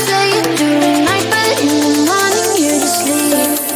Say it during night, but in the morning you're just sleep.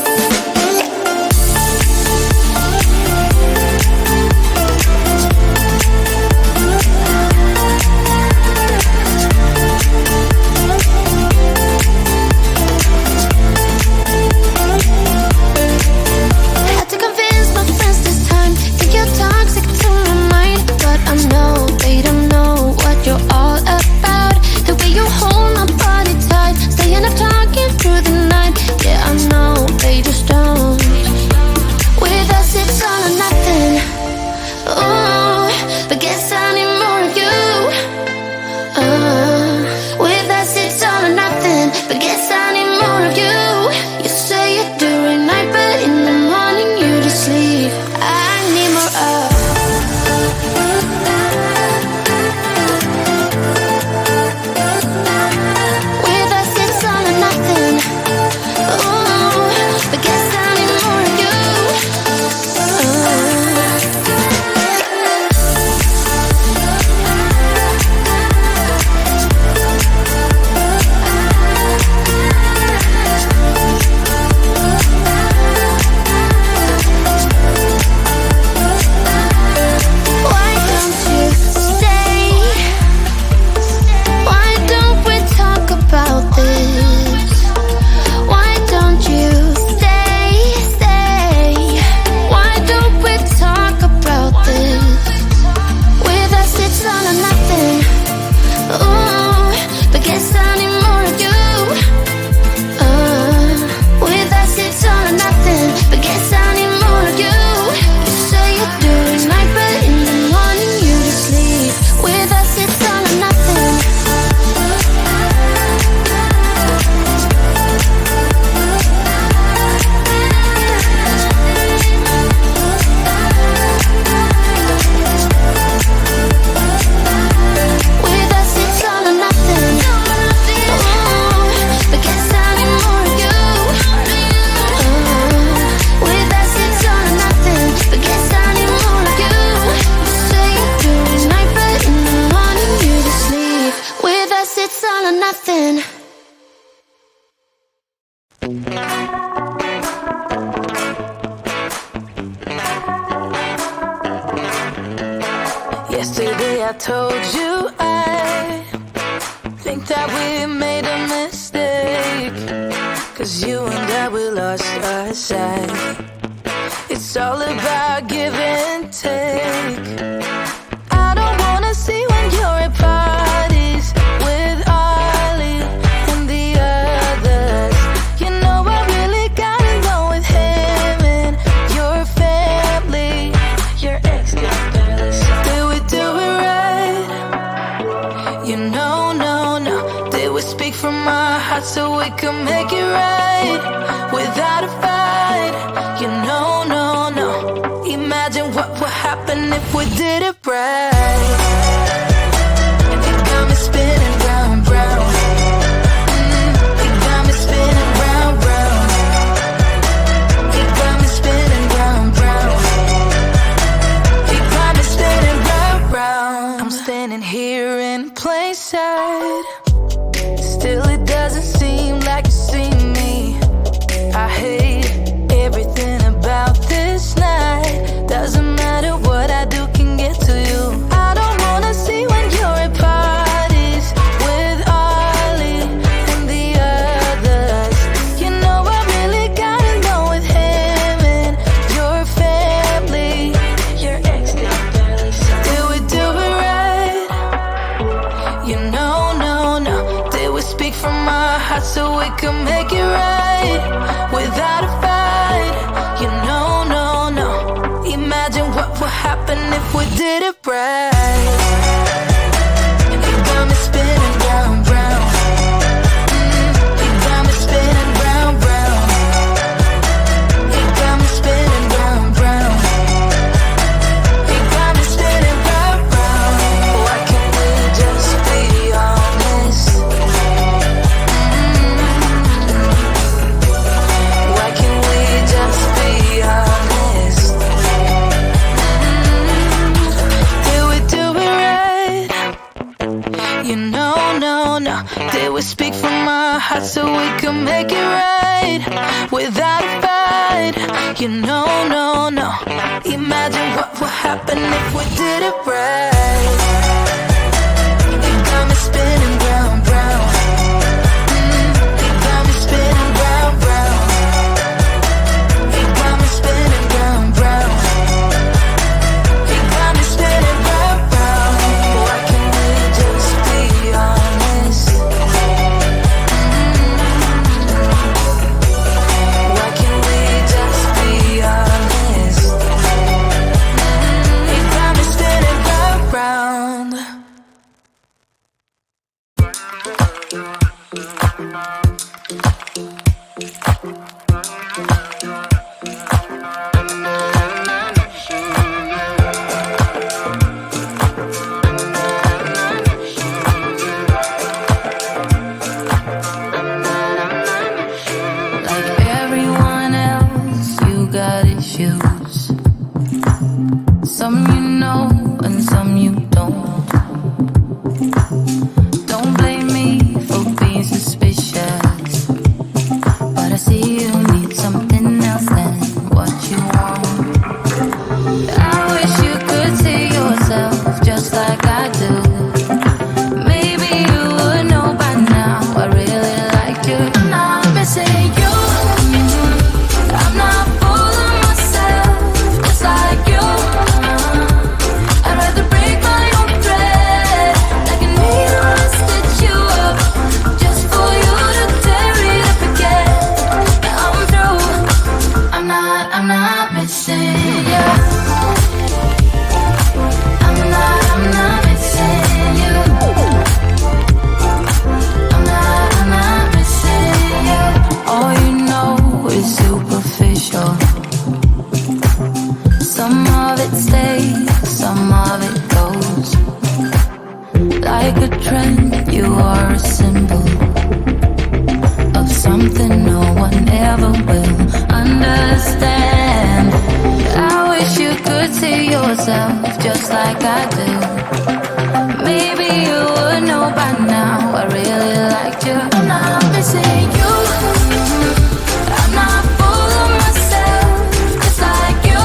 Yesterday I told you I think that we made a mistake, 'cause you and I, we lost our sight. It's all about give and take. I don't wanna see when you're at parties with Ollie and the others. You know I really got along with him and your family. Your ex got barely saw. Did we do it right? You know, no. Did we speak from our hearts so we could make it right without a fight? You know, no. Imagine what would happen if we did it right. It got me spinning round, round. It got me spinning round, round. It got me spinning round, round. It got me spinning round, round. I'm standing here in plain sight. Still it doesn't seem like you see me. I hate everything about this night. Doesn't matter what I do, can get to you. I don't wanna see when you're at parties with Ollie and the others. You know I really got along with him and your family. Your ex got barely saw. Did we do it right? You know, no. Did we speak from our hearts so we could make it right without a fight? You know, no. Imagine what would happen if we did it right. It got me spinning round, round. It got me spinning round, round. It got me spinning round, round. It got me spinning round, round. Why can't we just be honest? Why can't we just be honest? Did we do it right? You know, no. Did we speak from our hearts so we could make it right without a fight? You know, no. Imagine what would happen if we did it right. It got me spinning round, round. It got me spinning round, round. It got me spinning round, round. It got me spinning round, round. Why can't we just be honest? Why can't we just be honest? It got me spinning round, round. Like everyone else, you got issues. Some you know and some you don't. Don't blame me for being suspicious, but I see you need something else than what you want. I wish you could see yourself just like I do. Maybe you would know by now I really like you. I'm not missing you. I'm not fooling myself just like you. I'd rather break my own thread like a needle and stitch you up just for you to tear it up again. Now I'm through. I'm not missing you. I'm not missing you. I'm not missing you. All you know is superficial. Some of it stays, some of it goes. Like a trend, you are a symbol of something no one ever will understand. I wish you could see yourself just like I do. Maybe you would know by now I really liked you. I'm not missing you. I'm not fooling myself just like you.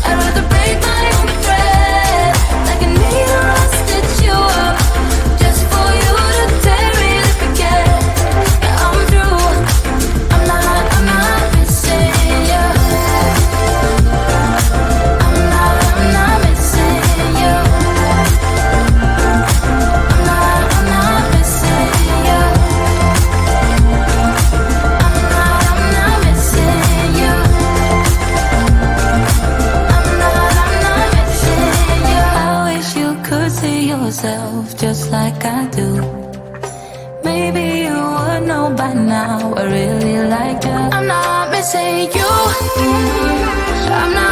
I'd rather break my own thread yourself just like I do. Maybe you would know by now I really like you. I'm not missing you. I'm not